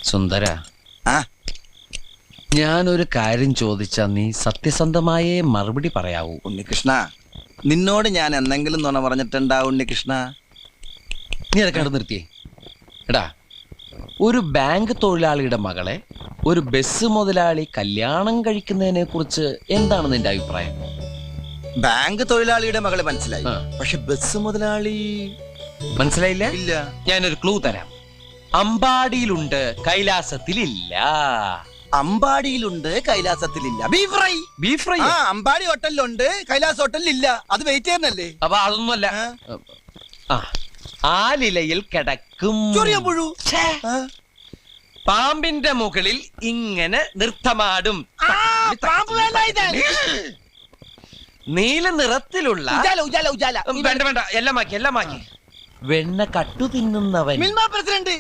സുന്ദര, ഞാനൊരു കാര്യം ചോദിച്ചാ നീ സത്യസന്ധമായേ മറുപടി പറയാവൂ. ഉണ്ണികൃഷ്ണ, നിന്നോട് ഞാൻ എന്തെങ്കിലും നുണ പറഞ്ഞിട്ടുണ്ടാ ഉണ്ണികൃഷ്ണ? നീ അതൊക്കെ അവിടെ നിർത്തിയേ. എടാ, ഒരു ബാങ്ക് തൊഴിലാളിയുടെ മകളെ ഒരു ബസ് മുതലാളി കല്യാണം കഴിക്കുന്നതിനെ കുറിച്ച് എന്താണ് നിന്റെ അഭിപ്രായം? ബാങ്ക് തൊഴിലാളിയുടെ മകളെ മനസ്സിലായി, പക്ഷെ ബസ് മുതലാളി മനസ്സിലായില്ല? ഇല്ല. ഞാനൊരു ക്ലൂ തരാം. അമ്പാടിയിലുണ്ട്, കൈലാസത്തിലില്ല. അമ്പാടിയിലുണ്ട്, കൈലാസത്തിലില്ല. Beef fry. Beef fry Ambadi ഹോട്ടലിലുണ്ട്, കൈലാസ് ഹോട്ടലിലില്ല. അത് വെയിറ്റ് ചെയ്യുന്നല്ലേ? അപ്പൊ അതൊന്നുമല്ല. ആലിലയിൽ കിടക്കും പുഴു. പാമ്പിന്റെ മുകളിൽ ഇങ്ങനെ നൃത്തമാടും. നീല നിറത്തിലുള്ള വേണ്ട വേണ്ട, എല്ലാം മാക്കി. വെണ്ണ കട്ടു തിന്നുന്നവൻ. പ്രസിഡന്റ്